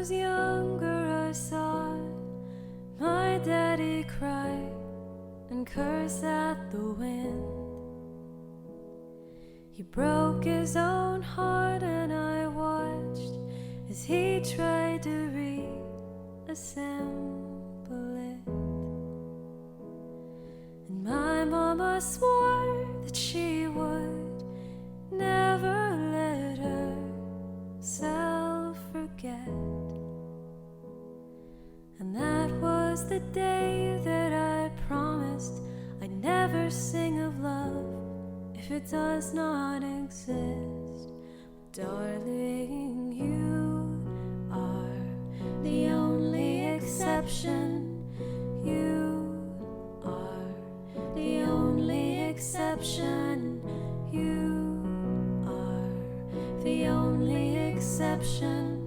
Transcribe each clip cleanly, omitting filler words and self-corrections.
was younger, I saw my daddy cry and curse at the wind. He broke his own heart, and I watched as he tried to reassemble it. And my mama swore that she would never let herself forget. And that was the day that I promised I'd never sing of love if it does not exist. Darling, you are the only exception. You are the only exception. You are the only exception.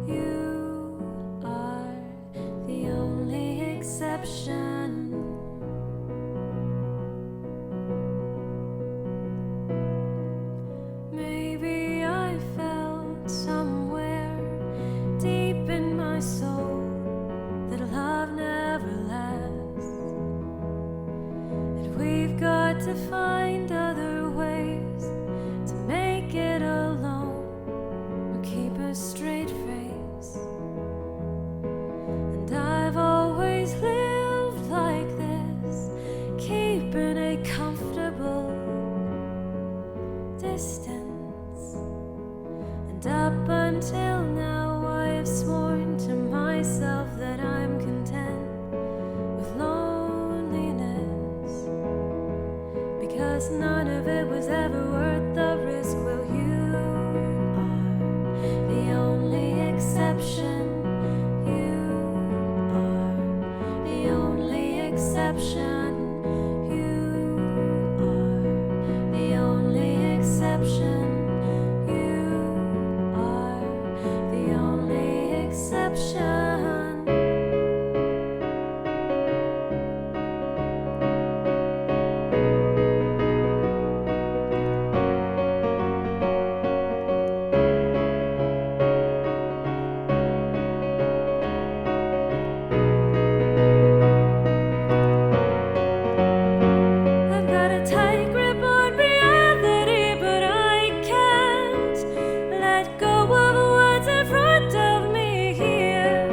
You are the only exception. Maybe I felt somewhere deep in my soul that love never lasts, and we've got to find other ways to make it alone or keep a straight face. And I've always lived like this, keeping a comfortable distance. And up until now I've sworn to myself that I'm content with loneliness, because none of it was ever worth the risk. Well, you are the only exception. You are the only exception. You are the only exception. You are the only exception. I've got a tight grip on reality, but I can't let go of what's in front of me here.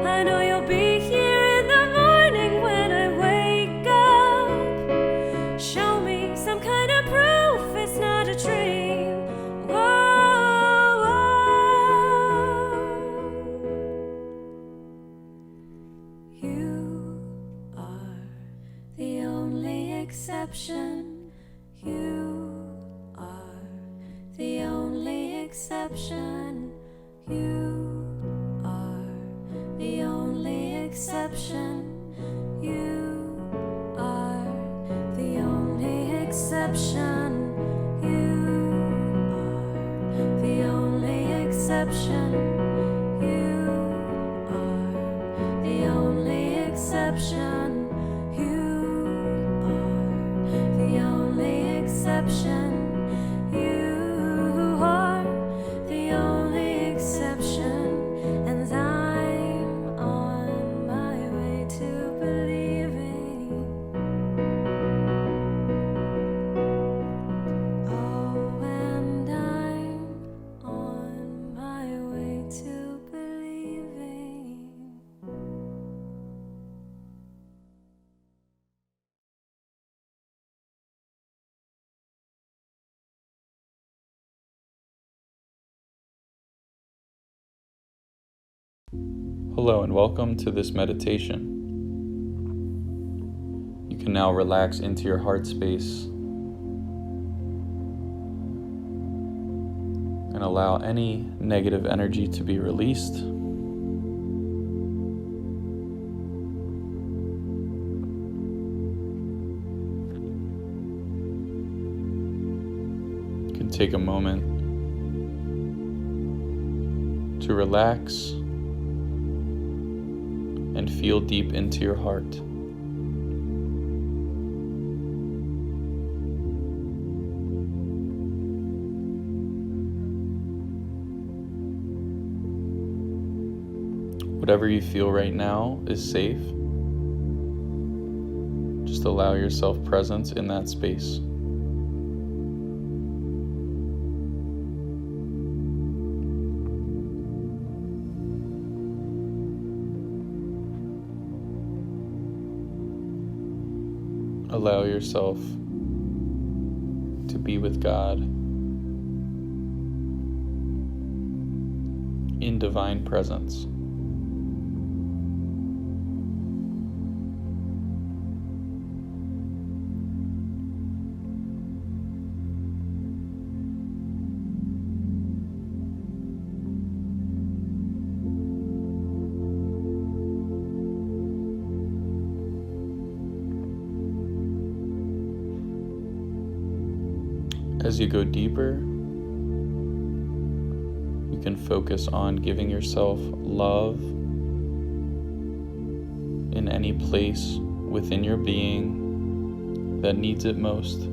I know you'll be here in the morning when I wake up. Show me some kind of proof it's not a dream. Whoa, you are the only exception. You are the only exception. You are the only exception. You are the only exception. You are the only exception. You are the only exception. You are the only exception. You are the only exception. And I'm on my way to believing. Oh, and I'm on my way to believing. Hello and welcome to this meditation. You can now relax into your heart space and allow any negative energy to be released. You can take a moment to relax and feel deep into your heart. Whatever you feel right now is safe. Just allow yourself presence in that space. Allow yourself to be with God in divine presence. As you go deeper, you can focus on giving yourself love in any place within your being that needs it most.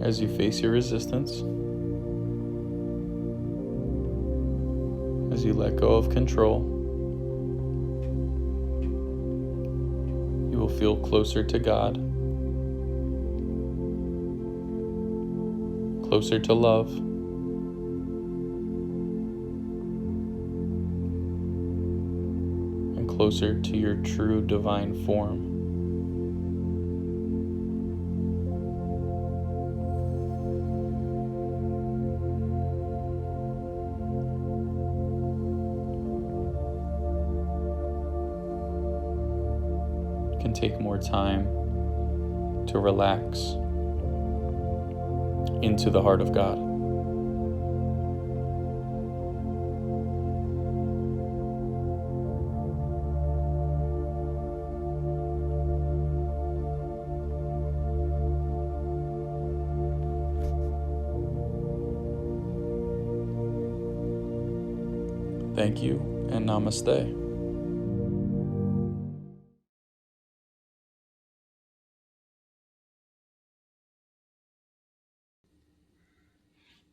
As you face your resistance, as you let go of control, you will feel closer to God, closer to love, and closer to your true divine form. Can take more time to relax into the heart of God. Thank you and namaste.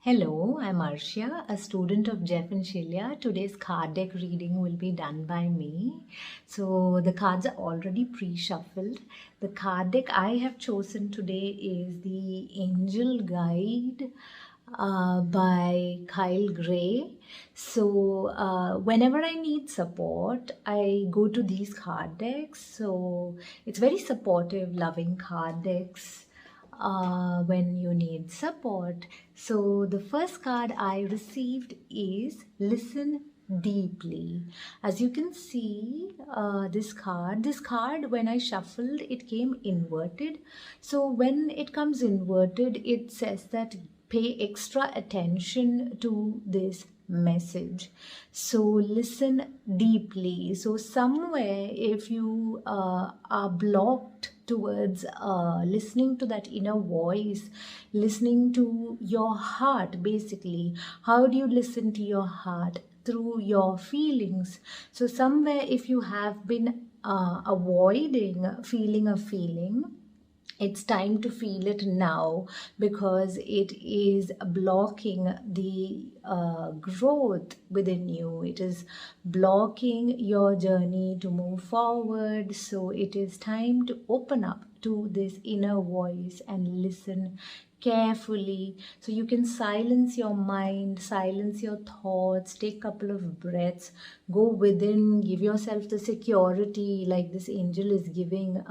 Hello, I'm Arshia, a student of Jeff and Shaleia. Today's card deck reading will be done by me. So the cards are already pre-shuffled. The card deck I have chosen today is the Angel Guide by Kyle Gray. So whenever I need support, I go to these card decks. So it's very supportive, loving card decks when you need support. So the first card I received is Listen Deeply. As you can see, this card when I shuffled, it came inverted. So when it comes inverted, it says that pay extra attention to this message. So listen deeply. So somewhere if you are blocked towards listening to that inner voice, listening to your heart, basically, how do you listen to your heart? Through your feelings. So somewhere if you have been avoiding feeling a feeling, it's time to feel it now, because it is blocking the growth within you. It is blocking your journey to move forward. So it is time to open up to this inner voice and listen carefully. So you can silence your mind, silence your thoughts, take a couple of breaths, go within, give yourself the security like this angel is giving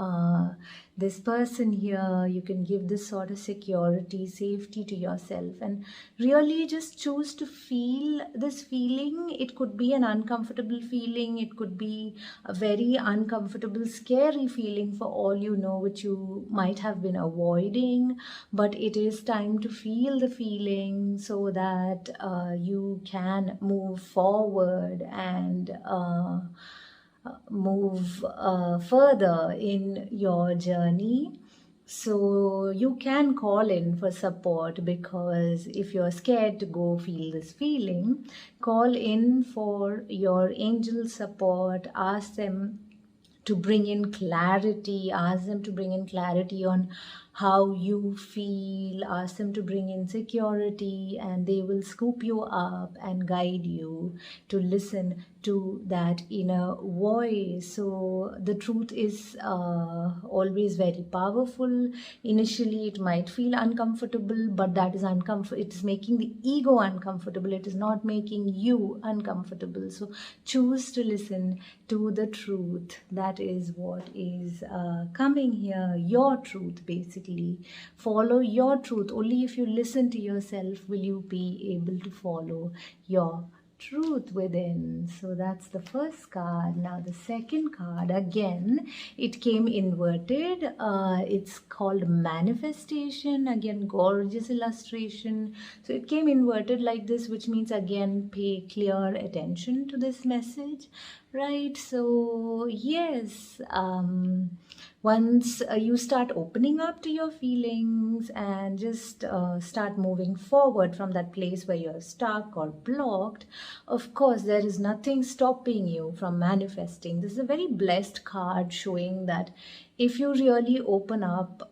this person here. You can give this sort of security, safety to yourself, and really just choose to feel this feeling. It could be an uncomfortable feeling, it could be a very uncomfortable, scary feeling for all you know, which you might have been avoiding, but it is time to feel the feeling so that you can move forward and move further in your journey. So you can call in for support, because if you're scared to go feel this feeling, call in for your angel support. Ask them to bring in clarity. Ask them to bring in clarity on how you feel. Ask them to bring in security, and they will scoop you up and guide you to listen to that inner voice. So the truth is always very powerful. Initially it might feel uncomfortable, but that is uncomfortable. It is making the ego uncomfortable. It is not making you uncomfortable. So choose to listen to the truth. That is what is coming here. Your truth, basically. Follow your truth. Only if you listen to yourself will you be able to follow your truth within. So that's the first card. Now the second card, again it came inverted. It's called manifestation. Again, gorgeous illustration. So it came inverted like this, which means again pay clear attention to this message, right? So yes, once you start opening up to your feelings and just start moving forward from that place where you're stuck or blocked, of course there is nothing stopping you from manifesting. This is a very blessed card, showing that if you really open up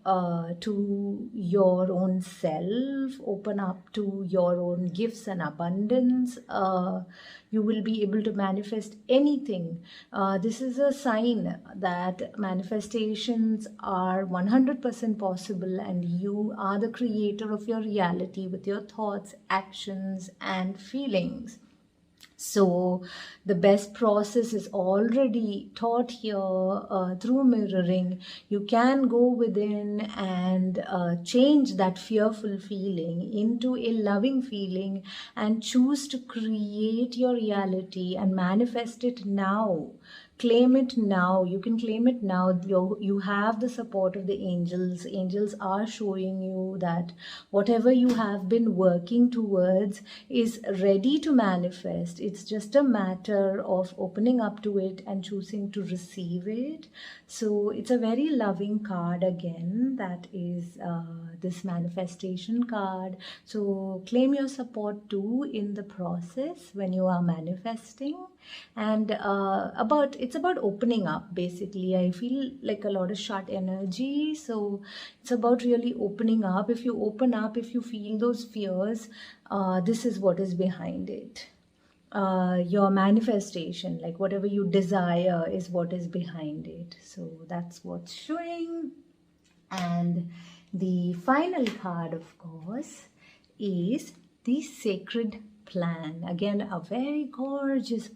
to your own self, open up to your own gifts and abundance, you will be able to manifest anything. This is a sign that manifestations are 100% possible, and you are the creator of your reality with your thoughts, actions, and feelings. So the best process is already taught here through mirroring. You can go within and change that fearful feeling into a loving feeling and choose to create your reality and manifest it now. Claim it now. You can claim it now. You have the support of the angels. Angels are showing you that whatever you have been working towards is ready to manifest. It's just a matter of opening up to it and choosing to receive it. So it's a very loving card again. That is this manifestation card. So claim your support too in the process when you are manifesting. And it's about opening up, basically. I feel like a lot of shut energy, so it's about really opening up. If you open up, if you feel those fears, this is what is behind it. Your manifestation, like whatever you desire, is what is behind it. So that's what's showing. And the final card, of course, is the sacred plan. Again, a very gorgeous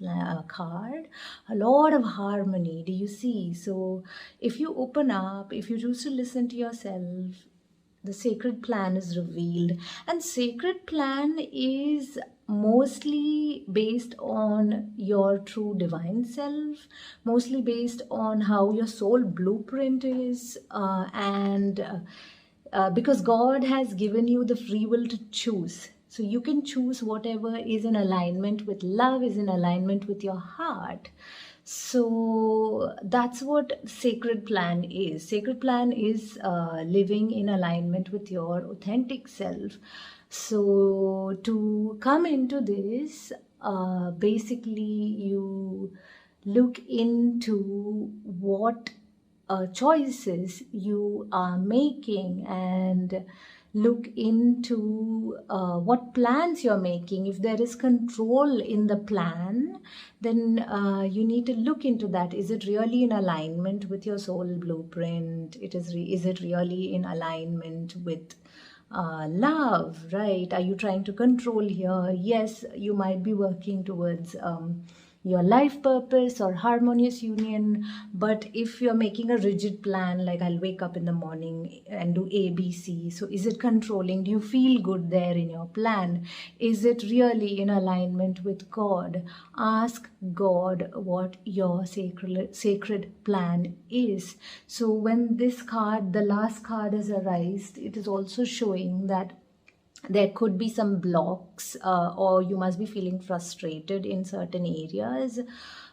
card, a lot of harmony. Do you see? So if you open up, if you choose to listen to yourself, the sacred plan is revealed. And sacred plan is mostly based on your true divine self, mostly based on how your soul blueprint is, because God has given you the free will to choose. So you can choose whatever is in alignment with love, is in alignment with your heart. So that's what sacred plan is. Sacred plan is living in alignment with your authentic self. So to come into this, basically you look into what choices you are making, and look into what plans you're making. If there is control in the plan, then you need to look into that. Is it really in alignment with your soul blueprint? Is it really in alignment with love, right? Are you trying to control here? Yes, you might be working towards your life purpose or harmonious union, but if you're making a rigid plan, like I'll wake up in the morning and do ABC, so is it controlling? Do you feel good there in your plan? Is it really in alignment with God? Ask God what your sacred plan is. So when this card, the last card, has arisen, it is also showing that there could be some blocks, or you must be feeling frustrated in certain areas.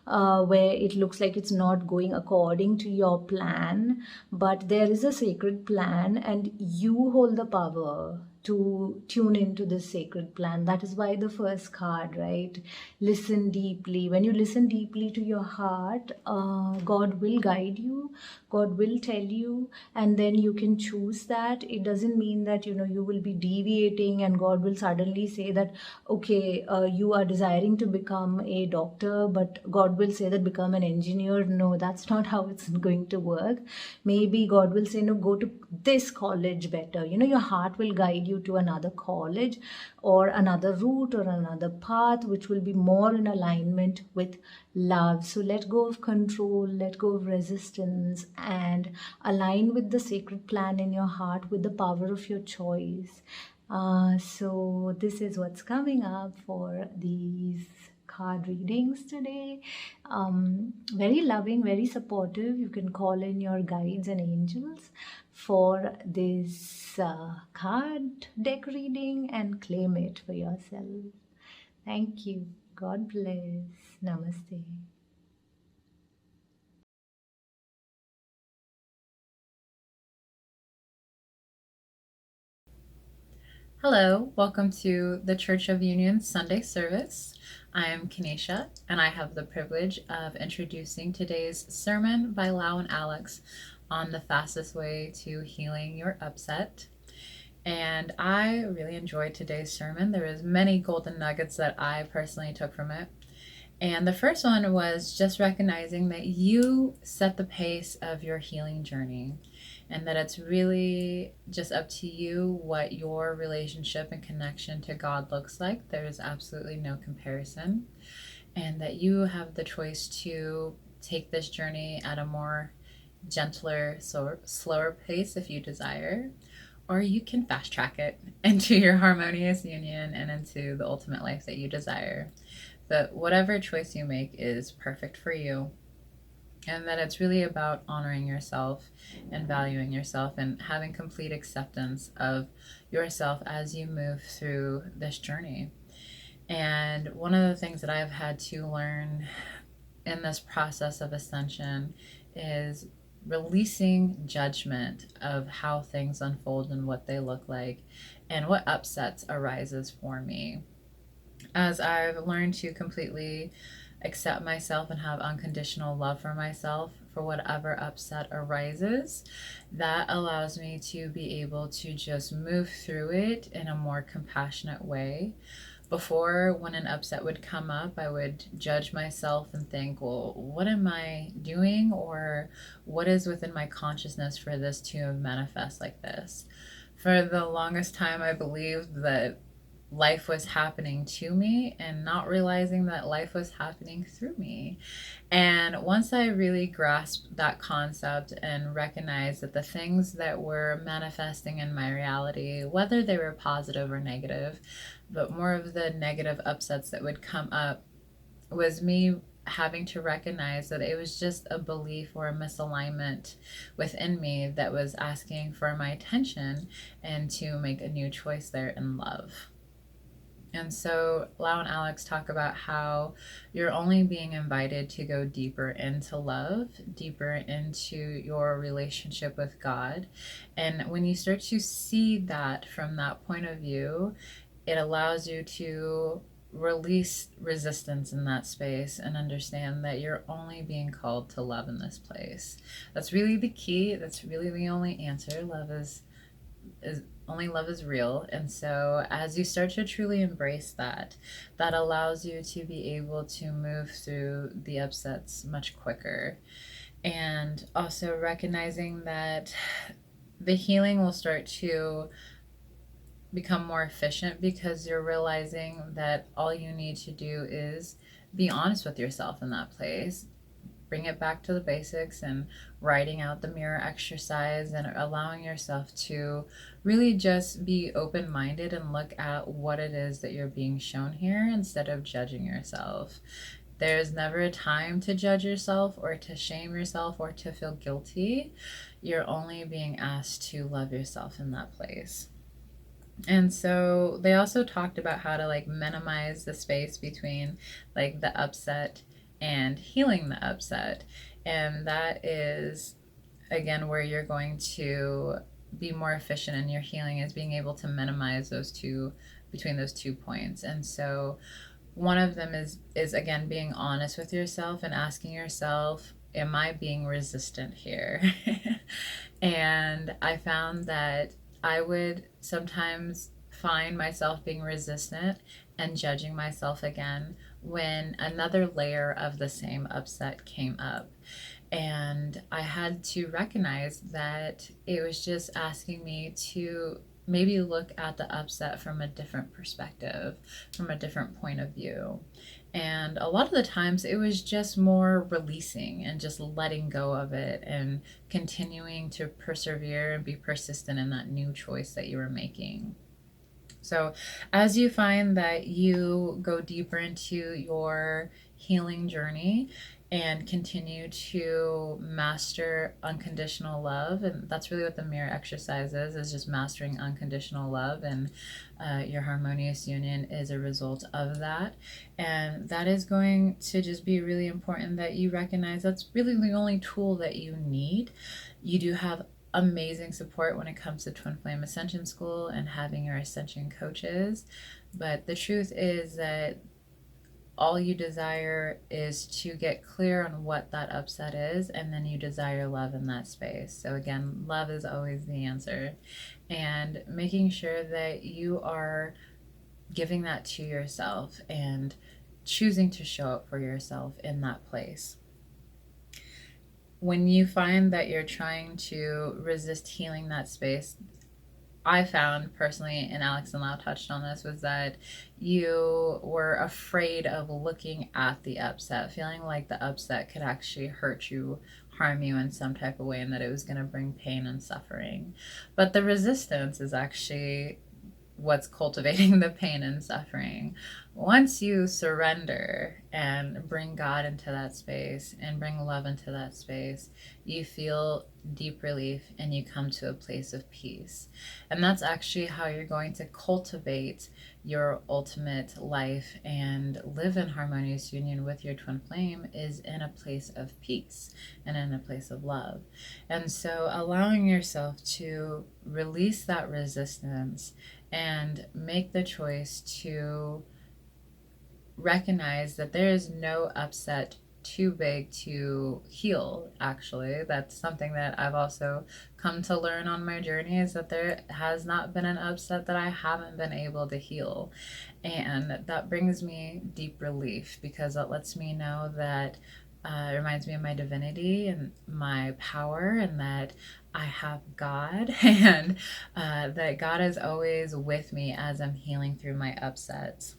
where it looks like it's not going according to your plan, but there is a sacred plan and you hold the power to tune into this sacred plan. That is why the first card, right? Listen deeply. When you listen deeply to your heart, God will guide you, God will tell you, and then you can choose that. It doesn't mean that you will be deviating and God will suddenly say that, okay, you are desiring to become a doctor, but God will say that become an engineer. No, that's not how it's going to work. Maybe God will say, no, go to this college better. Your heart will guide you to another college or another route or another path which will be more in alignment with love. So let go of control, let go of resistance, and align with the sacred plan in your heart, with the power of your choice. So this is what's coming up for these card readings today. Very loving, very supportive. You can call in your guides and angels for this card deck reading and claim it for yourself. Thank you. God bless. Namaste. Hello, welcome to the Church of Union Sunday service. I am Kanesha, and I have the privilege of introducing today's sermon by Lau and Alex on the fastest way to healing your upset. And I really enjoyed today's sermon. There was many golden nuggets that I personally took from it. And the first one was just recognizing that you set the pace of your healing journey, and that it's really just up to you what your relationship and connection to God looks like. There is absolutely no comparison, and that you have the choice to take this journey at a more gentler, slower pace if you desire, or you can fast track it into your harmonious union and into the ultimate life that you desire. But whatever choice you make is perfect for you, and that it's really about honoring yourself and valuing yourself and having complete acceptance of yourself as you move through this journey. And one of the things that I've had to learn in this process of ascension is releasing judgment of how things unfold and what they look like and what upsets arises for me. As I've learned to completely accept myself and have unconditional love for myself for whatever upset arises, that allows me to be able to just move through it in a more compassionate way. Before, when an upset would come up, I would judge myself and think, well, what am I doing, or what is within my consciousness for this to manifest like this? For the longest time, I believed that life was happening to me and not realizing that life was happening through me. And once I really grasped that concept and recognized that the things that were manifesting in my reality, whether they were positive or negative, but more of the negative upsets that would come up, was me having to recognize that it was just a belief or a misalignment within me that was asking for my attention, and to make a new choice there in love. And so Lau and Alex talk about how you're only being invited to go deeper into love, deeper into your relationship with God. And when you start to see that from that point of view, it allows you to release resistance in that space and understand that you're only being called to love in this place. That's really the key. That's really the only answer. Love is only love is real. And so as you start to truly embrace that, that allows you to be able to move through the upsets much quicker. And also recognizing that the healing will start to become more efficient, because you're realizing that all you need to do is be honest with yourself in that place. Bring it back to the basics and writing out the mirror exercise and allowing yourself to really just be open-minded and look at what it is that you're being shown here instead of judging yourself. There's never a time to judge yourself or to shame yourself or to feel guilty. You're only being asked to love yourself in that place. And so they also talked about how to minimize the space between the upset and healing the upset. And that is, again, where you're going to be more efficient in your healing, is being able to minimize those two, between those 2 points. And so one of them is again being honest with yourself and asking yourself, am I being resistant here? And I found that I would sometimes find myself being resistant and judging myself again when another layer of the same upset came up. And I had to recognize that it was just asking me to maybe look at the upset from a different perspective, from a different point of view. And a lot of the times it was just more releasing and just letting go of it and continuing to persevere and be persistent in that new choice that you were making. So, as you find that you go deeper into your healing journey and continue to master unconditional love, and that's really what the mirror exercise is just mastering unconditional love, and your harmonious union is a result of that. And that is going to just be really important that you recognize that's really the only tool that you need. You do have amazing support when it comes to Twin Flame Ascension School and having your Ascension coaches. But the truth is that all you desire is to get clear on what that upset is, and then you desire love in that space. So, again, love is always the answer. And making sure that you are giving that to yourself and choosing to show up for yourself in that place. When you find that you're trying to resist healing that space, I found personally, and Alex and Lau touched on this, was that you were afraid of looking at the upset, feeling like the upset could actually hurt you, harm you in some type of way, and that it was going to bring pain and suffering. But the resistance is actually what's cultivating the pain and suffering. Once you surrender and bring God into that space and bring love into that space, you feel deep relief and you come to a place of peace. And that's actually how you're going to cultivate your ultimate life and live in harmonious union with your twin flame, is in a place of peace and in a place of love. And so allowing yourself to release that resistance and make the choice to recognize that there is no upset too big to heal. Actually, that's something that I've also come to learn on my journey, is that there has not been an upset that I haven't been able to heal. And that brings me deep relief, because it lets me know that it reminds me of my divinity and my power, and that I have God, and that God is always with me as I'm healing through my upsets.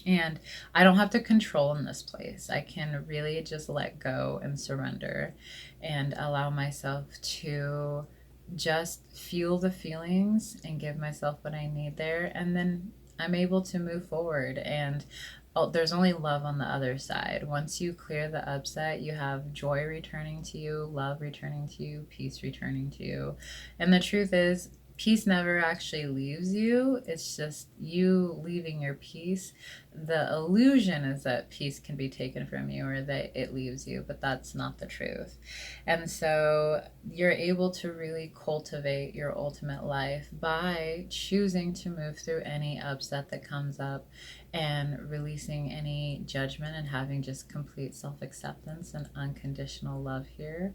And I don't have to control in this place. I can really just let go and surrender and allow myself to just feel the feelings and give myself what I need there. And then I'm able to move forward. And there's only love on the other side. Once you clear the upset, you have joy returning to you, love returning to you, peace returning to you. And the truth is, peace never actually leaves you. It's just you leaving your peace. The illusion is that peace can be taken from you or that it leaves you, but that's not the truth. And so you're able to really cultivate your ultimate life by choosing to move through any upset that comes up and releasing any judgment and having just complete self-acceptance and unconditional love here.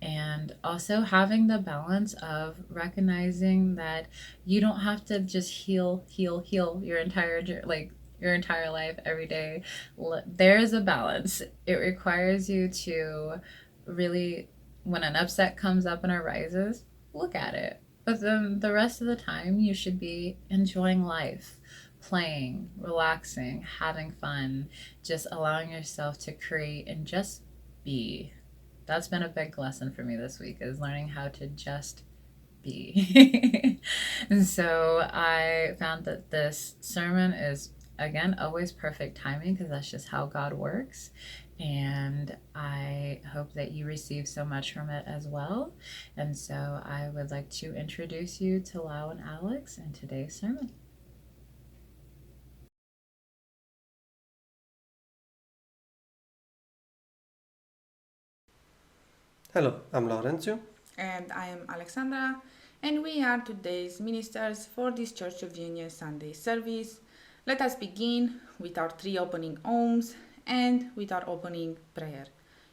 And also having the balance of recognizing that you don't have to just heal your entire life every day. There is a balance. It requires you to really, when an upset comes up and arises, look at it. But then the rest of the time, you should be enjoying life, playing, relaxing, having fun, just allowing yourself to create and just be. That's been a big lesson for me this week, is learning how to just be. And so I found that this sermon is, again, always perfect timing, because that's just how God works. And I hope that you receive so much from it as well. And so I would like to introduce you to Lau and Alex in today's sermon. Hello, I'm Laurențiu. And I am Alexandra, and we are today's ministers for this Church of Union Sunday service. Let us begin with our 3 opening ohms and with our opening prayer.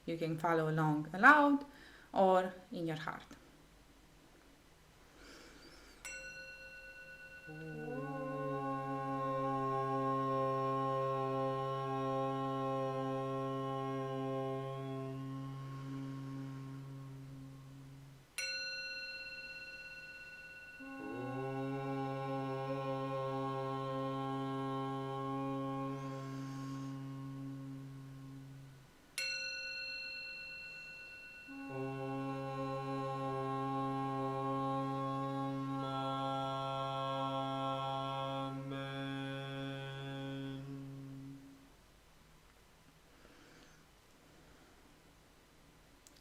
You can follow along aloud or in your heart.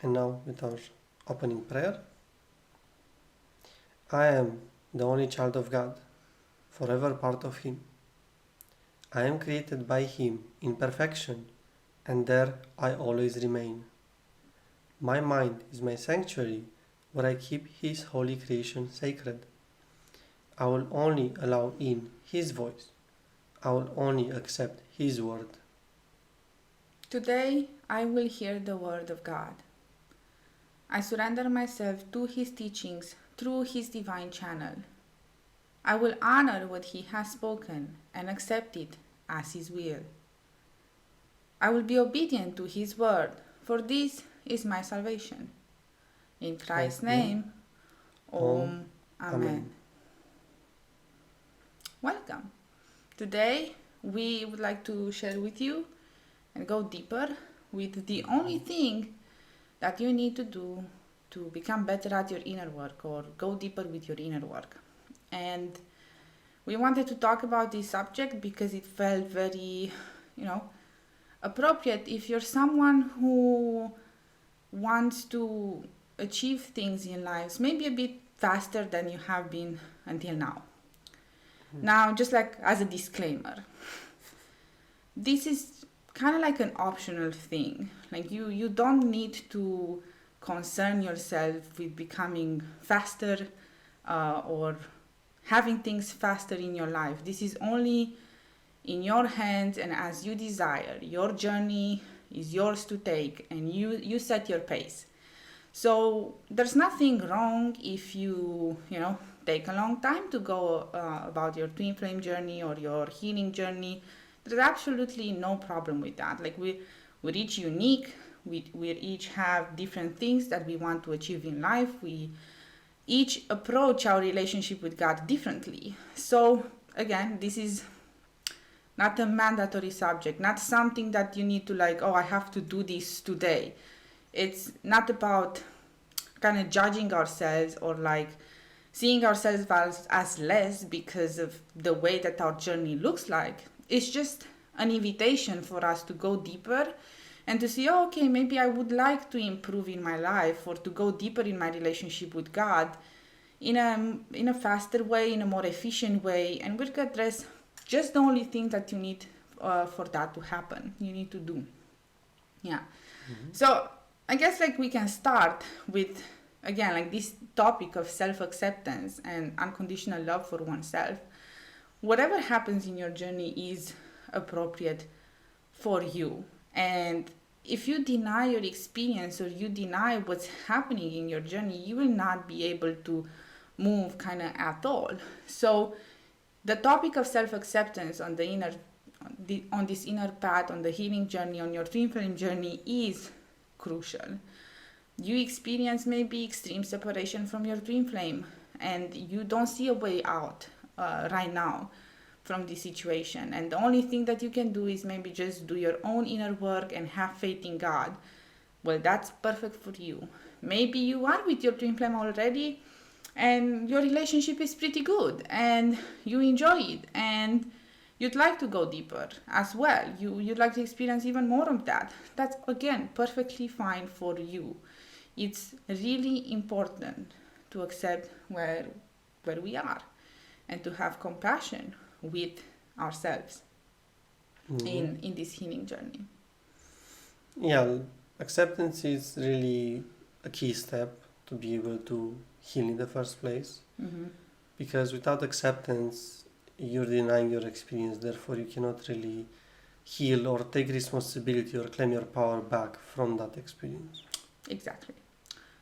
And now with our opening prayer. I am the only child of God, forever part of Him. I am created by Him in perfection, and there I always remain. My mind is my sanctuary, where I keep His holy creation sacred. I will only allow in His voice. I will only accept His word. Today I will hear the word of God. I surrender myself to His teachings through His divine channel. I will honor what He has spoken and accept it as His will. I will be obedient to His word, for this is my salvation. In Christ's name, Om. Amen. Welcome. Today we would like to share with you and go deeper with the only thing that you need to do to become better at your inner work or go deeper with your inner work. And we wanted to talk about this subject because it felt very, appropriate if you're someone who wants to achieve things in life maybe a bit faster than you have been until now. Now, just like as a disclaimer, this is kind of like an optional thing. Like you don't need to concern yourself with becoming faster or having things faster in your life. This is only in your hands and as you desire. Your journey is yours to take, and you set your pace. So there's nothing wrong if you take a long time to go about your twin flame journey or your healing journey. There's absolutely no problem with that. Like we're each unique. We each have different things that we want to achieve in life. We each approach our relationship with God differently. So again, this is not a mandatory subject, not something that you need to I have to do this today. It's not about kind of judging ourselves or seeing ourselves as less because of the way that our journey looks like. It's just an invitation for us to go deeper and to see, okay, maybe I would like to improve in my life or to go deeper in my relationship with God in a faster way, in a more efficient way. And we're going to address just the only thing that you need for that to happen. You need to do. Yeah. Mm-hmm. So I guess we can start with, again, this topic of self-acceptance and unconditional love for oneself. Whatever happens in your journey is appropriate for you. And if you deny your experience or you deny what's happening in your journey, you will not be able to move at all. So the topic of self-acceptance on this inner path, on the healing journey, on your twin flame journey is crucial. You experience maybe extreme separation from your twin flame and you don't see a way out right now from this situation, and the only thing that you can do is maybe just do your own inner work and have faith in God. Well, that's perfect for you. Maybe you are with your twin flame already and your relationship is pretty good and you enjoy it and you'd like to go deeper as well. You'd like to experience even more of that. That's, again, perfectly fine for you. It's really important to accept where we are and to have compassion with ourselves in this healing journey. Yeah, acceptance is really a key step to be able to heal in the first place. Mm-hmm. Because without acceptance, you're denying your experience, therefore you cannot really heal or take responsibility or claim your power back from that experience. Exactly.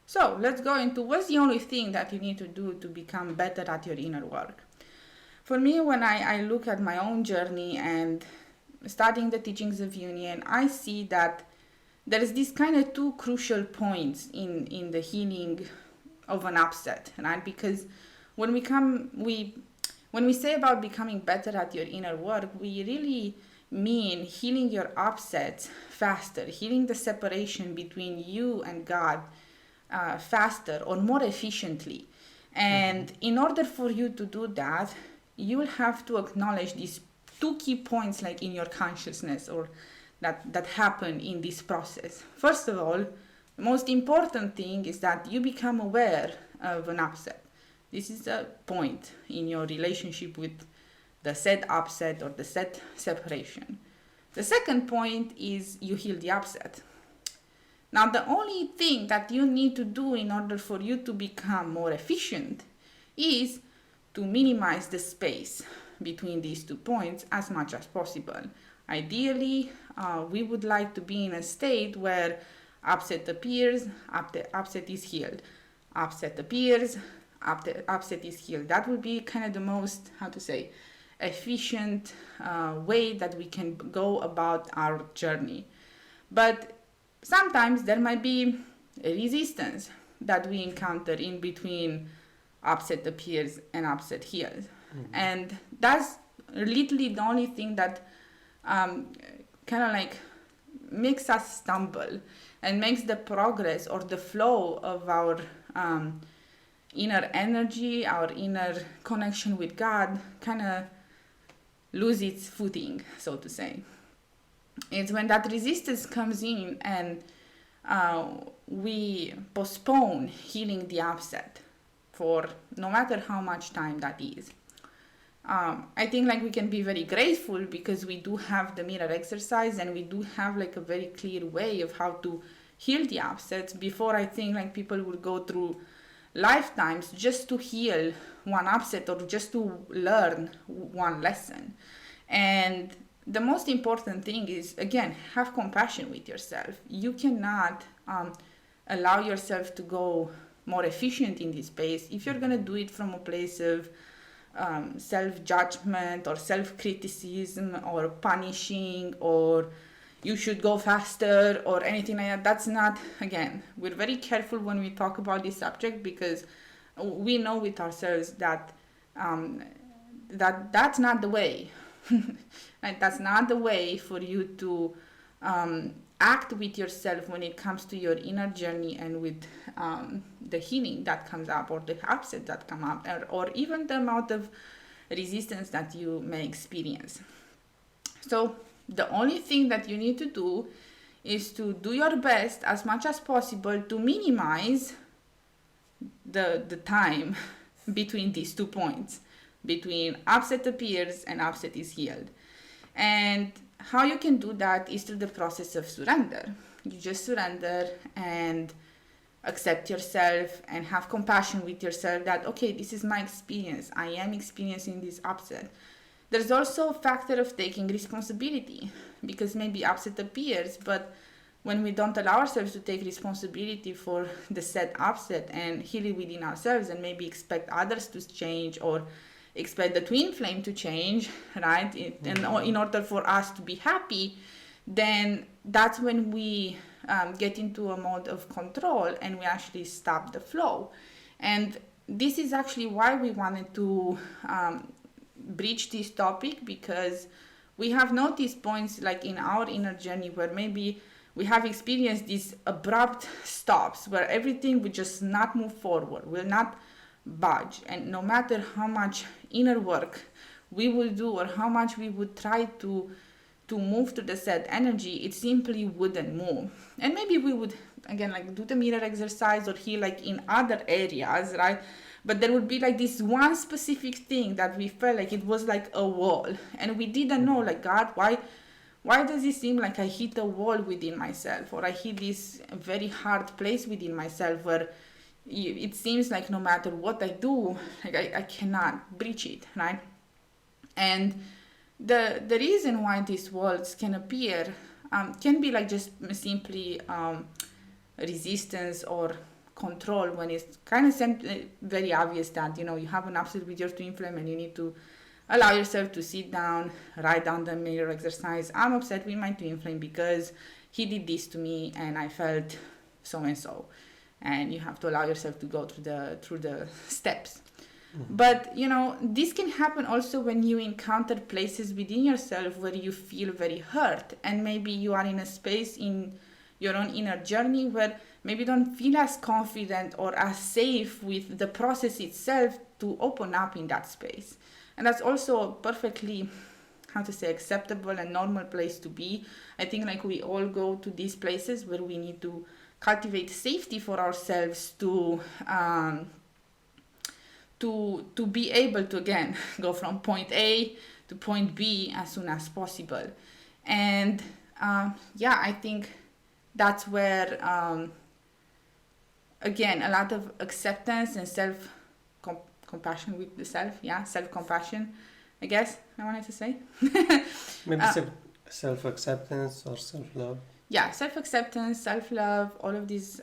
So let's go into what's the only thing that you need to do to become better at your inner work. For me, when I look at my own journey and studying the teachings of union, I see that there is this kind of two crucial points in the healing of an upset, right? Because when we say about becoming better at your inner work, we really mean healing your upsets faster, healing the separation between you and God faster or more efficiently. And in order for you to do that, you will have to acknowledge these two key points like in your consciousness or that happen in this process. First of all, the most important thing is that you become aware of an upset. This is a point in your relationship with the said upset or the said separation. The second point is you heal the upset. Now, the only thing that you need to do in order for you to become more efficient is to minimize the space between these 2 points as much as possible. Ideally, we would like to be in a state where upset appears, upset is healed. Upset appears, upset is healed. That would be kind of the most, efficient way that we can go about our journey. But sometimes there might be a resistance that we encounter in between upset appears and upset heals. And that's literally the only thing that makes us stumble and makes the progress or the flow of our inner energy, our inner connection with God kind of lose its footing, so to say. It's when that resistance comes in and we postpone healing the upset for no matter how much time that is. I think we can be very grateful because we do have the mirror exercise and we do have a very clear way of how to heal the upsets. Before, I think people would go through lifetimes just to heal one upset or just to learn one lesson. And the most important thing is, again, have compassion with yourself. You cannot allow yourself to go more efficient in this space if you're going to do it from a place of self-judgment or self-criticism or punishing or you should go faster or anything like that. That's not, again, we're very careful when we talk about this subject because we know with ourselves that that's not the way. That's not the way for you to act with yourself when it comes to your inner journey and with the healing that comes up or the upset that come up or even the amount of resistance that you may experience. So the only thing that you need to do is to do your best as much as possible to minimize the time between these 2 points, between upset appears and upset is healed. And how you can do that is through the process of surrender. You just surrender and accept yourself and have compassion with yourself that, okay, this is my experience. I am experiencing this upset. There's also a factor of taking responsibility because maybe upset appears, but when we don't allow ourselves to take responsibility for the said upset and heal it within ourselves and maybe expect others to change or expect the twin flame to change, right? And in order for us to be happy, then that's when we get into a mode of control and we actually stop the flow. And this is actually why we wanted to breach this topic, because we have noticed points in our inner journey where maybe we have experienced these abrupt stops where everything will just not move forward, will not budge, and no matter how much inner work we will do or how much we would try to move to the said energy, it simply wouldn't move. And maybe we would again do the mirror exercise or heal in other areas, right? But there would be this one specific thing that we felt it was a wall and we didn't know God, Why does it seem like I hit a wall within myself, or I hit this very hard place within myself where it seems like no matter what I do, like I cannot breach it, right? And the reason why these walls can appear can be like just simply resistance or control, when it's kind of very obvious that, you know, you have an upset with your twin flame and you need to allow yourself to sit down, write down the mirror exercise. I'm upset with my twin flame because he did this to me and I felt so and so. And you have to allow yourself to go through the steps. Mm-hmm. But, you know, this can happen also when you encounter places within yourself where you feel very hurt, and maybe you are in a space in your own inner journey where maybe you don't feel as confident or as safe with the process itself to open up in that space. And that's also a perfectly, acceptable and normal place to be. I think like we all go to these places where we need to cultivate safety for ourselves to be able to, again, go from point A to point B as soon as possible. And I think that's where, again, a lot of acceptance and compassion with the self-compassion, I guess I wanted to say. Maybe self-acceptance or self-love. Yeah, self-acceptance, self-love, all of these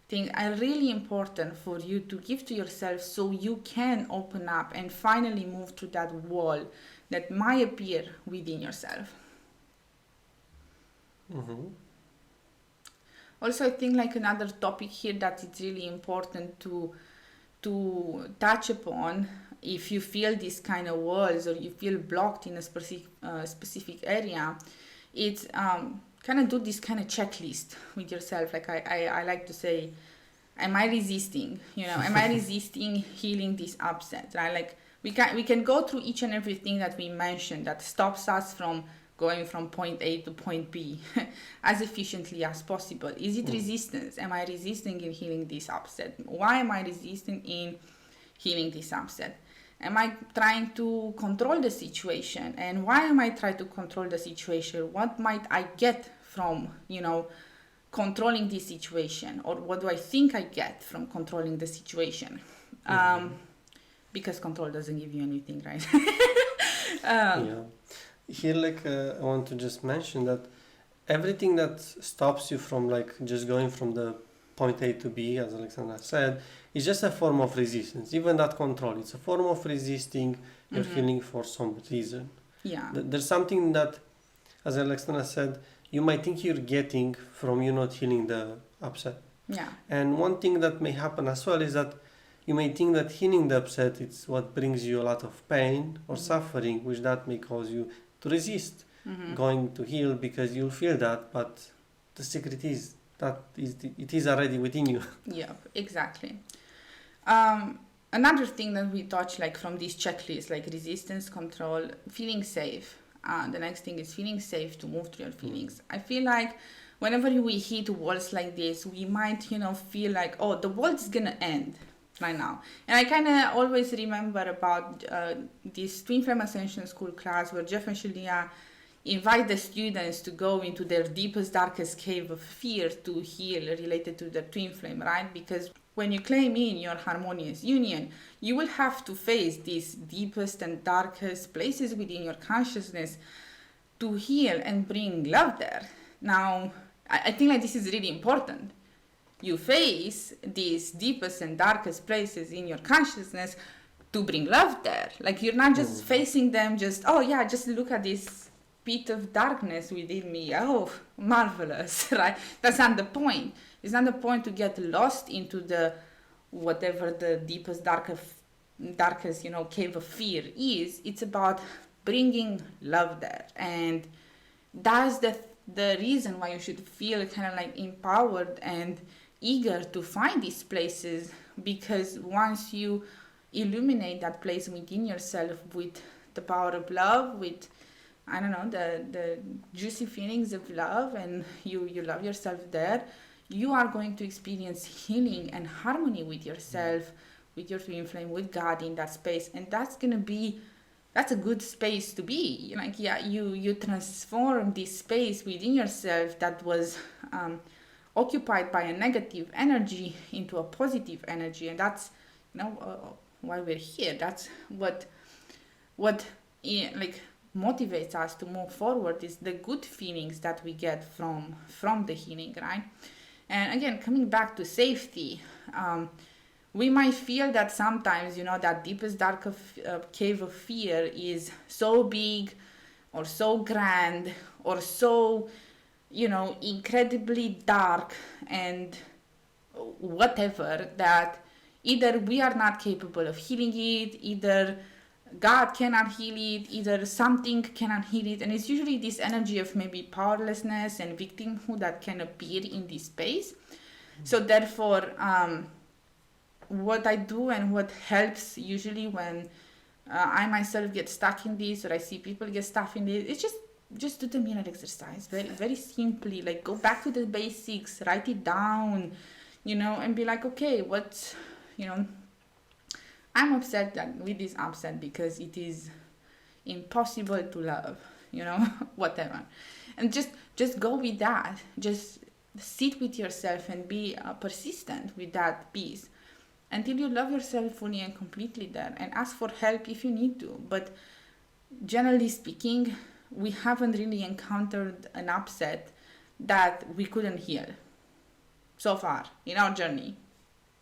things are really important for you to give to yourself so you can open up and finally move through that wall that might appear within yourself. Mm-hmm. Also, I think like another topic here that is really important to touch upon, if you feel these kind of walls or you feel blocked in a specific area, it's kind of do this kind of checklist with yourself. Like I like to say, am I resisting? You know, am I resisting healing this upset? Right? Like we can go through each and everything that we mentioned that stops us from going from point A to point B as efficiently as possible. Is it resistance? Am I resisting in healing this upset? Why am I resisting in healing this upset? Am I trying to control the situation? And why am I trying to control the situation? What might I get from, you know, controlling this situation? Or what do I think I get from controlling the situation? Because control doesn't give you anything, right? Here, like, I want to just mention that everything that stops you from, like, just going from the point A to B, as Alexandra said, is just a form of resistance. Even that control, it's a form of resisting your healing for some reason. Yeah. There's something that, as Alexandra said, you might think you're getting from you not healing the upset. Yeah. And one thing that may happen as well is that you may think that healing the upset is what brings you a lot of pain or suffering, which that may cause you to resist going to heal because you'll feel that, but the secret is that it is already within you. Yeah, exactly. Another thing that we touch, like from this checklist, like resistance, control, feeling safe. The next thing is feeling safe to move through your feelings. I feel like whenever we hit walls like this, we might, you know, feel like, oh, the world is gonna end right now. And I kind of always remember about this Twin Flame Ascension School class where Jeff and Shaleia invite the students to go into their deepest, darkest cave of fear to heal related to their twin flame, right? Because when you claim in your harmonious union, you will have to face these deepest and darkest places within your consciousness to heal and bring love there. Now, I think like this is really important. You face these deepest and darkest places in your consciousness to bring love there. Like you're not just facing them just, oh yeah, just look at this bit of darkness within me. Oh, marvelous, right? That's not the point. It's not the point to get lost into the whatever the deepest, darkest, you know, cave of fear is. It's about bringing love there. And that's the reason why you should feel kind of like empowered and eager to find these places, because once you illuminate that place within yourself with the power of love, with, I don't know, the juicy feelings of love, and you love yourself there, you are going to experience healing and harmony with yourself, with your twin flame, with God in that space. And that's going to be that's a good space to be. Like, yeah, you transform this space within yourself that was occupied by a negative energy into a positive energy, and that's, why we're here. That's what like motivates us to move forward, is the good feelings that we get from the healing, right? And again, coming back to safety, we might feel that sometimes, that deepest dark cave of fear is so big or so grand or so, incredibly dark and whatever, that either we are not capable of healing it, either God cannot heal it, either something cannot heal it. And it's usually this energy of maybe powerlessness and victimhood that can appear in this space. So therefore, what I do and what helps usually when I myself get stuck in this, or I see people get stuck in this, it's just do the mirror exercise. Very, very simply, like, go back to the basics, write it down, and be like, okay, what's, I'm upset with this upset because it is impossible to love, whatever. And just go with that. Just sit with yourself and be persistent with that piece until you love yourself fully and completely there, and ask for help if you need to. But generally speaking, we haven't really encountered an upset that we couldn't heal so far in our journey.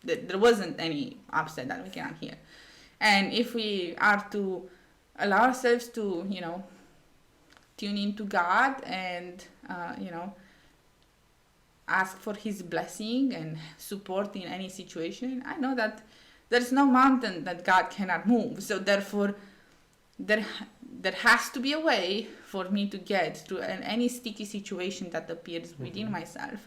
There wasn't any upset that we cannot heal. And if we are to allow ourselves to, tune into God and, ask for his blessing and support in any situation, I know that there's no mountain that God cannot move. So therefore, there has to be a way for me to get through any sticky situation that appears within myself.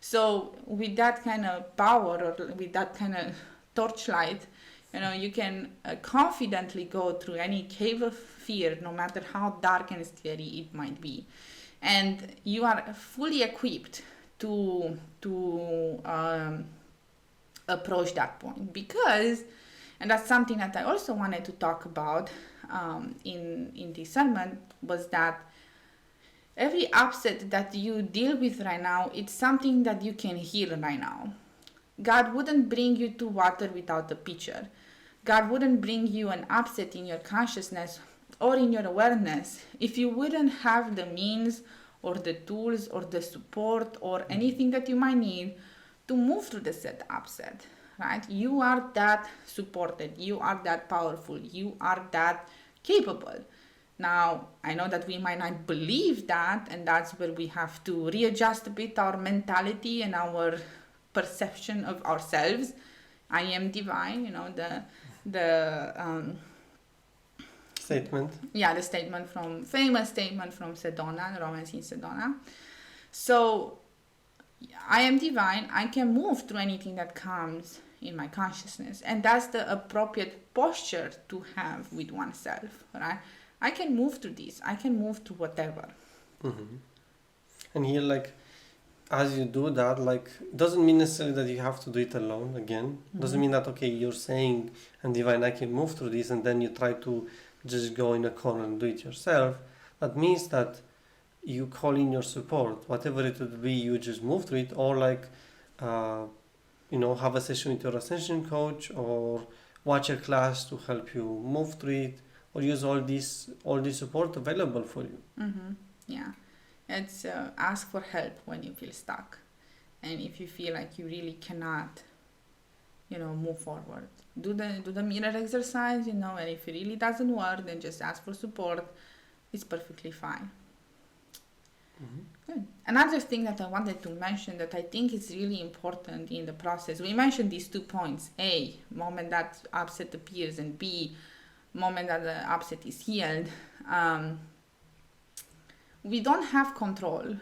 So with that kind of power, or with that kind of torchlight, you can confidently go through any cave of fear, no matter how dark and scary it might be. And you are fully equipped to approach that point. Because, and that's something that I also wanted to talk about in this sermon, was that every upset that you deal with right now, it's something that you can heal right now. God wouldn't bring you to water without a pitcher. God wouldn't bring you an upset in your consciousness or in your awareness if you wouldn't have the means or the tools or the support or anything that you might need to move through the said upset, right? You are that supported. You are that powerful. You are that capable. Now, I know that we might not believe that, and that's where we have to readjust a bit our mentality and our perception of ourselves. I am divine, the statement. Yeah, the famous statement from Sedona, Romans in Sedona. So, I am divine. I can move through anything that comes in my consciousness, and that's the appropriate posture to have with oneself, right? I can move through this. I can move to whatever. Mm-hmm. And here, like, as you do that, like, doesn't mean necessarily that you have to do it alone again. Doesn't mean that, okay, you're saying, I'm divine, I can move through this, and then you try to just go in a corner and do it yourself. That means that you call in your support, whatever it would be, you just move through it, or like, have a session with your Ascension coach, or watch a class to help you move through it, or use all this support available for you. Mm-hmm. Yeah, it's ask for help when you feel stuck, and if you feel like you really cannot, move forward. Do the mirror exercise, and if it really doesn't work, then just ask for support. It's perfectly fine. Mm-hmm. Good. Another thing that I wanted to mention that I think is really important in the process. We mentioned these 2 points: A, moment that upset appears, and B, moment that the upset is healed. We don't have control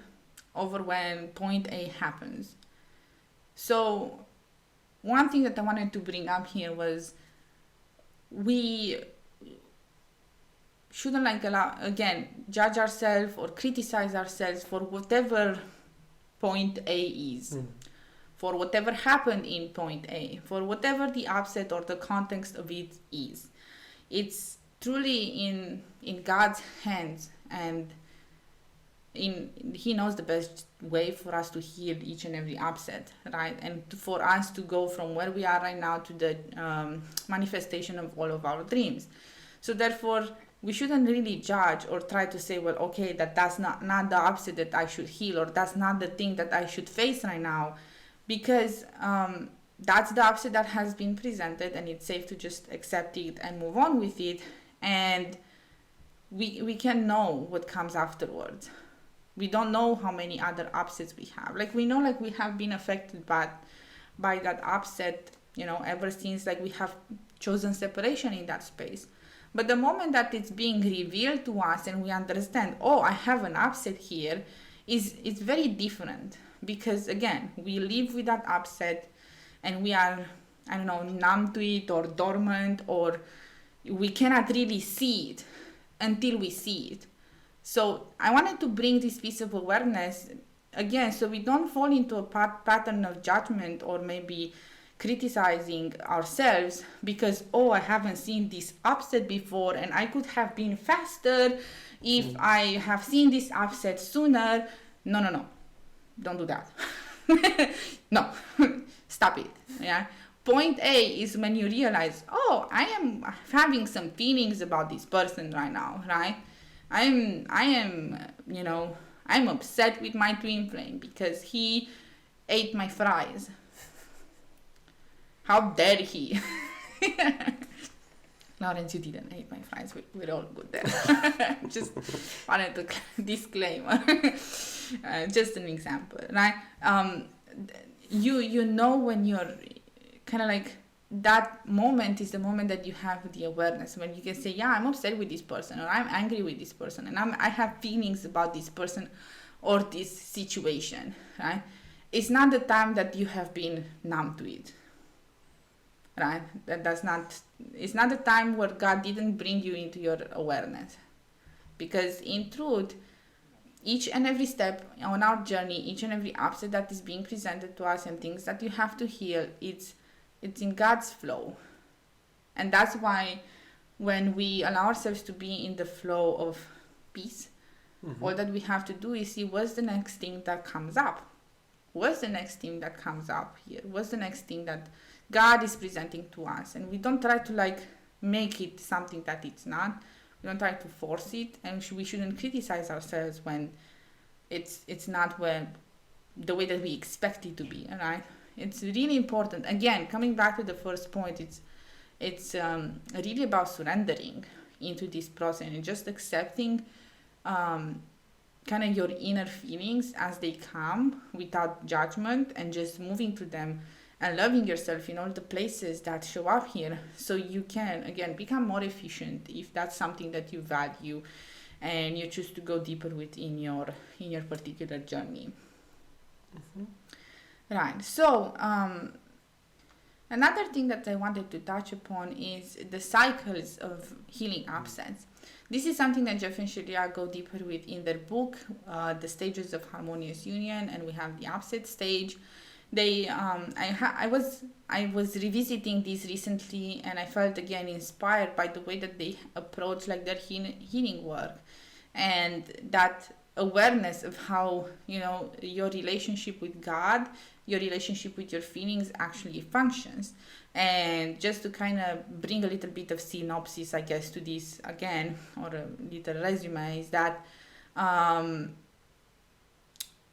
over when point A happens. So one thing that I wanted to bring up here was we shouldn't judge ourselves or criticize ourselves for whatever point A is, for whatever happened in point A, for whatever the upset or the context of it is. It's truly in God's hands, and He knows the best way for us to heal each and every upset, right? And for us to go from where we are right now to the manifestation of all of our dreams. So therefore, we shouldn't really judge or try to say, well, okay, that's not the upset that I should heal, or that's not the thing that I should face right now, because that's the upset that has been presented, and it's safe to just accept it and move on with it. And we can know what comes afterwards. We don't know how many other upsets we have. Like, we know, like, we have been affected by that upset, ever since, like, we have chosen separation in that space. But the moment that it's being revealed to us and we understand, oh, I have an upset here, it's very different. Because, again, we live with that upset and we are, I don't know, numb to it or dormant, or we cannot really see it until we see it. So I wanted to bring this piece of awareness, again, so we don't fall into a pattern of judgment or maybe criticizing ourselves because, oh, I haven't seen this upset before and I could have been faster if I have seen this upset sooner. No. Don't do that. No, stop it. Yeah. Point A is when you realize, oh, I am having some feelings about this person right now, right? I'm upset with my twin flame because he ate my fries. How dare he? Lawrence, you didn't eat my fries. We're all good there. Just wanted to disclaimer. Just an example, right? You know when you're kind of like, that moment is the moment that you have the awareness, when you can say, yeah, I'm upset with this person, or I'm angry with this person, and I have feelings about this person or this situation, right? It's not the time that you have been numb to it, right? It's not the time where God didn't bring you into your awareness. Because in truth, each and every step on our journey, each and every upset that is being presented to us and things that you have to heal, it's in God's flow. And that's why when we allow ourselves to be in the flow of peace, all that we have to do is see what's the next thing that comes up. What's the next thing that comes up here? What's the next thing that God is presenting to us? And we don't try to make it something that it's not. We don't try to force it, and we shouldn't criticize ourselves when it's not the way that we expect it to be, right? It's really important. Again, coming back to the first point, it's really about surrendering into this process and just accepting kind of your inner feelings as they come without judgment, and just moving through them and loving yourself in all the places that show up here, so you can, again, become more efficient if that's something that you value and you choose to go deeper with in your particular journey. Right. So another thing that I wanted to touch upon is the cycles of healing upsets. This is something that Jeff and Shaleia go deeper with in their book, The Stages of Harmonious Union, and we have the upset stage. I was revisiting this recently, and I felt again inspired by the way that they approach their healing work, and that awareness of how your relationship with God, your relationship with your feelings actually functions. And just to kind of bring a little bit of synopsis, I guess, to this again, or a little resume, is that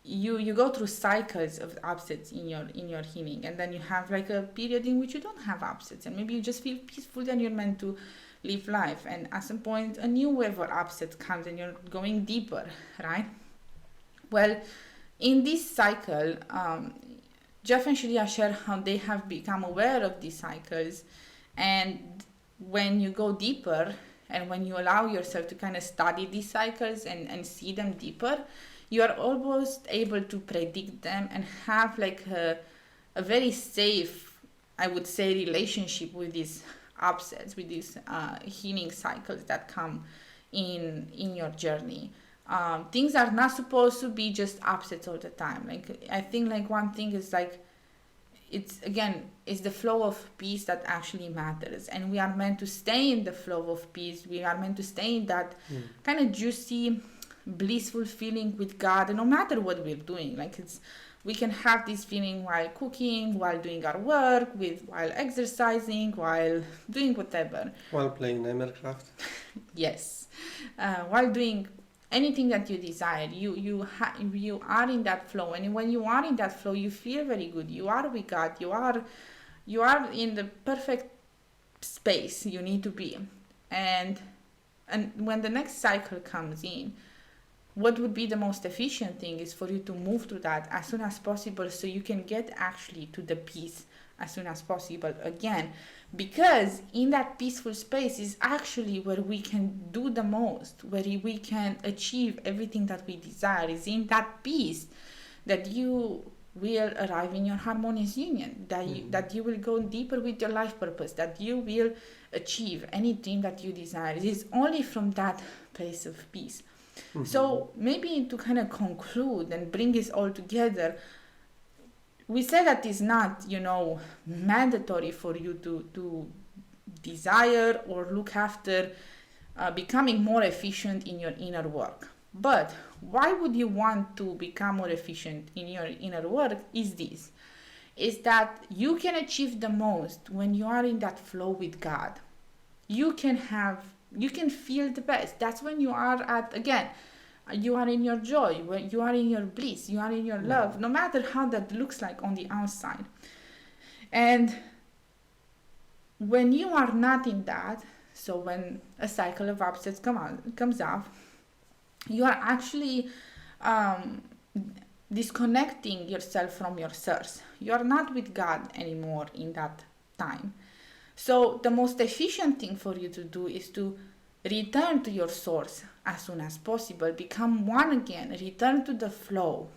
you go through cycles of upsets in your healing, and then you have a period in which you don't have upsets, and maybe you just feel peaceful and you're meant to live life, and at some point a new wave of upset comes and you're going deeper, right? Well, in this cycle, Jeff and Shaleia share how they have become aware of these cycles, and when you go deeper and when you allow yourself to kind of study these cycles and see them deeper, you are almost able to predict them and have a very safe, I would say, relationship with these upsets, with these healing cycles that come in your journey. Things are not supposed to be just upsets all the time. I think one thing is it's the flow of peace that actually matters, and we are meant to stay in the flow of peace. We are meant to stay in that kind of juicy, blissful feeling with God, no matter what we're doing. Like we can have this feeling while cooking, while doing our work, while exercising, while doing whatever. While playing Minecraft. Yes, while doing anything that you desire, you are in that flow, and when you are in that flow, you feel very good. You are with God. You are in the perfect space you need to be, and when the next cycle comes in, what would be the most efficient thing is for you to move to that as soon as possible, so you can get actually to the peace as soon as possible again, because in that peaceful space is actually where we can do the most, where we can achieve everything that we desire. Is in that peace that you will arrive in your harmonious union, that you will go deeper with your life purpose, that you will achieve any dream that you desire. It is only from that place of peace. So maybe to kind of conclude and bring this all together, we say that it's not, mandatory for you to desire or look after becoming more efficient in your inner work. But why would you want to become more efficient in your inner work is that you can achieve the most when you are in that flow with God. You can feel the best. That's when you are you are in your joy, when you are in your bliss, you are in your love, no matter how that looks like on the outside. And when you are not in that, so when a cycle of upsets comes up, you are actually disconnecting yourself from your source. You are not with God anymore in that time. So the most efficient thing for you to do is to return to your source as soon as possible, become one again, return to the flow.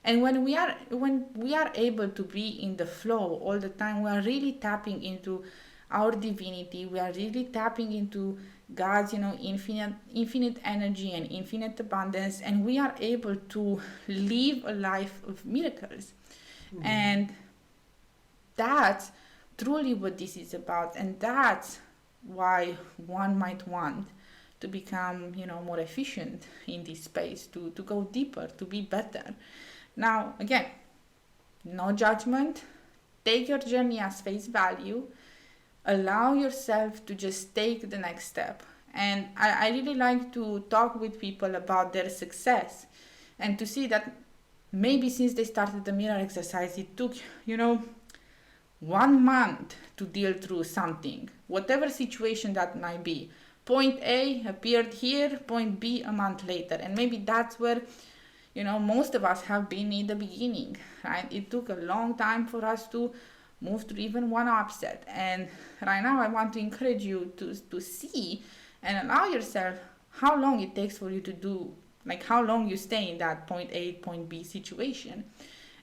And when we are able to be in the flow all the time, we are really tapping into our divinity. We are really tapping into God's, infinite energy and infinite abundance, and we are able to live a life of miracles. And that's truly what this is about, and that's why one might want to become, more efficient in this space, to go deeper, to be better. Now, again, no judgment. Take your journey as face value. Allow yourself to just take the next step. And I really like to talk with people about their success and to see that maybe since they started the mirror exercise, it took, 1 month to deal through something, whatever situation that might be. Point A appeared here, point B a month later. And maybe that's where, most of us have been in the beginning, right? It took a long time for us to move through even one upset. And right now I want to encourage you to see and allow yourself how long it takes for you to do, like how long you stay in that point A, point B situation,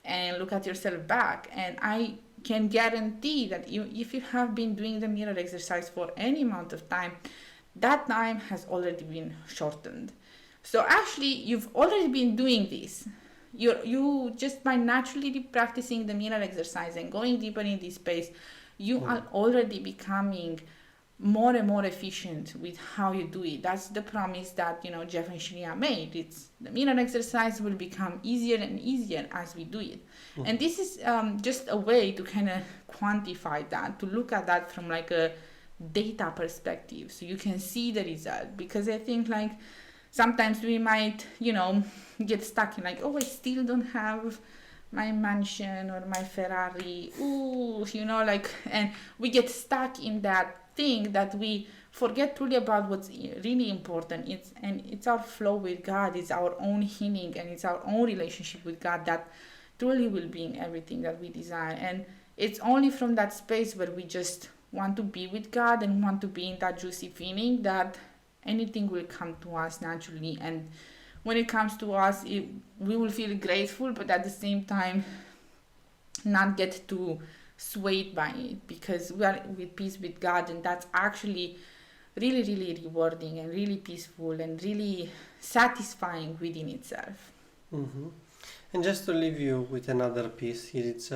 and look at yourself back. And I can guarantee that if you have been doing the mirror exercise for any amount of time, that time has already been shortened. So actually, you've already been doing this. You just by naturally practicing the mirror exercise and going deeper in this space, you are already becoming more and more efficient with how you do it. That's the promise that Jeff and Shaleia made. It's the mirror exercise will become easier and easier as we do it. And this is just a way to kind of quantify that, to look at that from like a data perspective, so you can see the result. Because I think like sometimes we might get stuck in like, oh, I still don't have my mansion or my Ferrari, and we get stuck in that thing that we forget truly about what's really important. It's our flow with God, it's our own healing, and it's our own relationship with God that truly will bring everything that we desire. And it's only from that space where we just want to be with God and want to be in that juicy feeling that anything will come to us naturally. And when it comes to us, we will feel grateful, but at the same time not get too swayed by it, because we are with peace with God, and that's actually really, really rewarding and really peaceful and really satisfying within itself. And just to leave you with another piece here, it's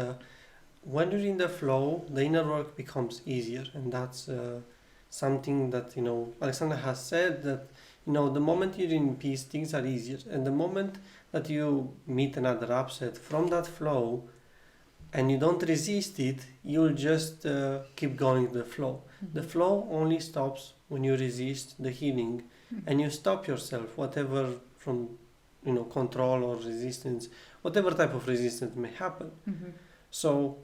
when you're in the flow, the inner work becomes easier, and that's something that Alexandra has said, that the moment you're in peace, things are easier, and the moment that you meet another upset from that flow, and you don't resist it, you'll just keep going with the flow. The flow only stops when you resist the healing, and you stop yourself, whatever from control or resistance, whatever type of resistance may happen. So,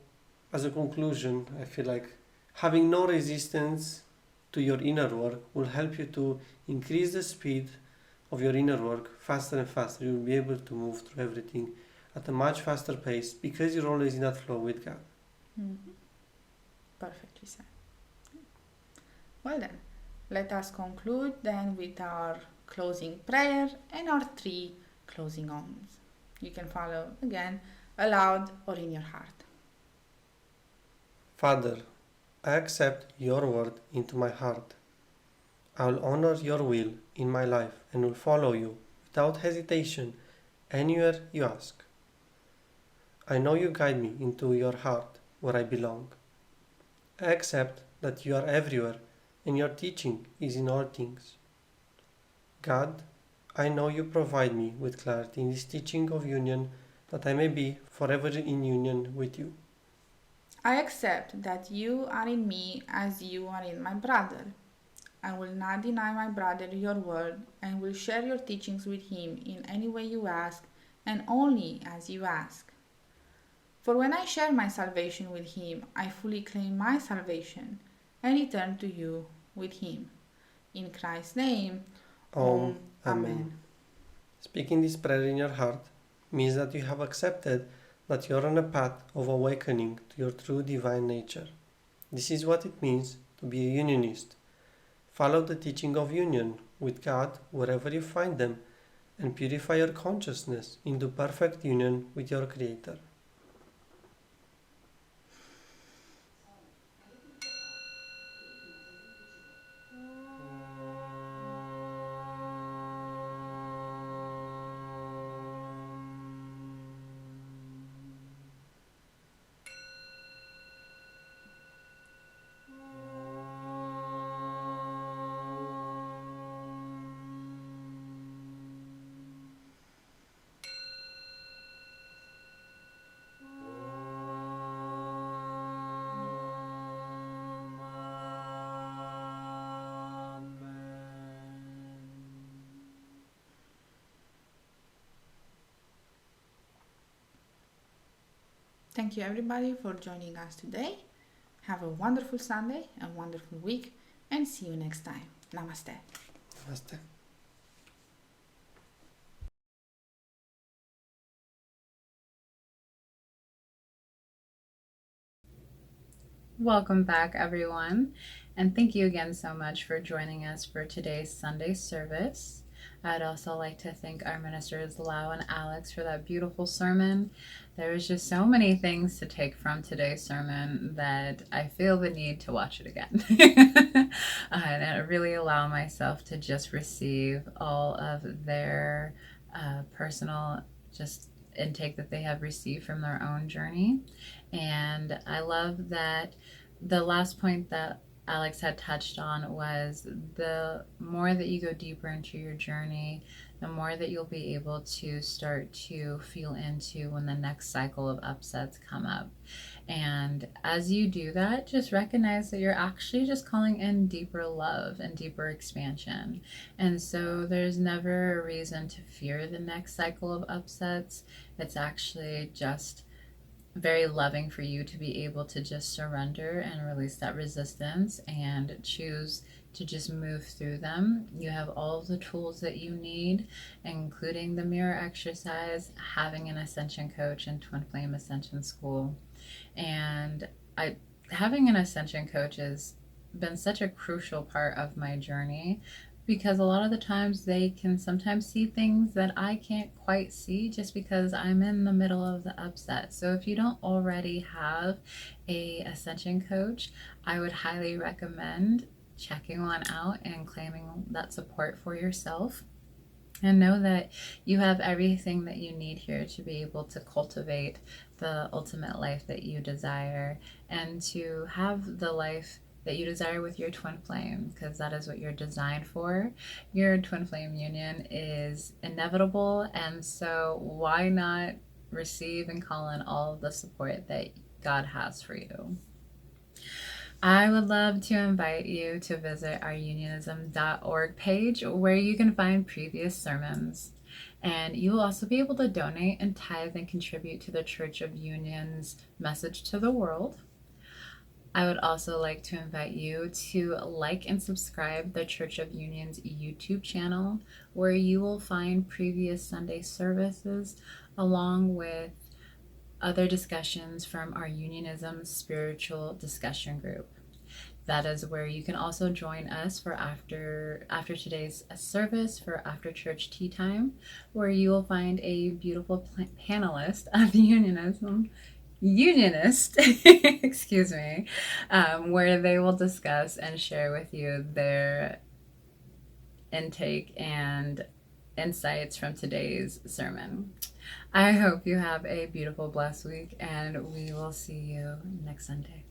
as a conclusion, I feel like having no resistance to your inner work will help you to increase the speed of your inner work faster and faster. You will be able to move through everything at a much faster pace because you're always in that flow with God. Perfectly said. Well then, let us conclude then with our closing prayer and our 3 closing omens. You can follow again aloud or in your heart. Father, I accept your word into my heart. I will honor your will in my life and will follow you without hesitation anywhere you ask. I know you guide me into your heart where I belong. I accept that you are everywhere and your teaching is in all things. God, I know you provide me with clarity in this teaching of union that I may be forever in union with you. I accept that you are in me as you are in my brother. I will not deny my brother your word and will share your teachings with him in any way you ask and only as you ask. For when I share my salvation with him, I fully claim my salvation and return to you with him. In Christ's name, Amen. Amen. Speaking this prayer in your heart means that you have accepted that you are on a path of awakening to your true divine nature. This is what it means to be a unionist. Follow the teaching of union with God wherever you find them and purify your consciousness into perfect union with your Creator. Thank you everybody for joining us today. Have a wonderful Sunday, a wonderful week, and see you next time. Namaste. Namaste. Welcome back, everyone, and thank you again so much for joining us for today's Sunday service. I'd also like to thank our ministers Lau and Alex for that beautiful sermon. There was just so many things to take from today's sermon that I feel the need to watch it again and really allow myself to just receive all of their personal just intake that they have received from their own journey. And I love that the last point that Alex had touched on was the more that you go deeper into your journey, the more that you'll be able to start to feel into when the next cycle of upsets come up. And as you do that, just recognize that you're actually just calling in deeper love and deeper expansion. And so there's never a reason to fear the next cycle of upsets. It's actually just very loving for you to be able to just surrender and release that resistance and choose to just move through them. You have all of the tools that you need, including the mirror exercise, having an Ascension coach, and Twin Flame Ascension School. And having an Ascension coach has been such a crucial part of my journey, because a lot of the times they can sometimes see things that I can't quite see just because I'm in the middle of the upset. So if you don't already have a Ascension coach, I would highly recommend checking one out and claiming that support for yourself. And know that you have everything that you need here to be able to cultivate the ultimate life that you desire, and to have the life that you desire with your twin flame, because that is what you're designed for. Your twin flame union is inevitable, and so why not receive and call in all of the support that God has for you. I would love to invite you to visit our unionism.org page, where you can find previous sermons. And you will also be able to donate and tithe and contribute to the Church of Union's message to the world. I would also like to invite you to like and subscribe the Church of Union's YouTube channel, where you will find previous Sunday services along with other discussions from our Unionism spiritual discussion group. That is where you can also join us for after today's service for after church tea time, where you will find a beautiful panelist of unionist, excuse me, where they will discuss and share with you their intake and insights from today's sermon. I hope you have a beautiful, blessed week, and we will see you next Sunday.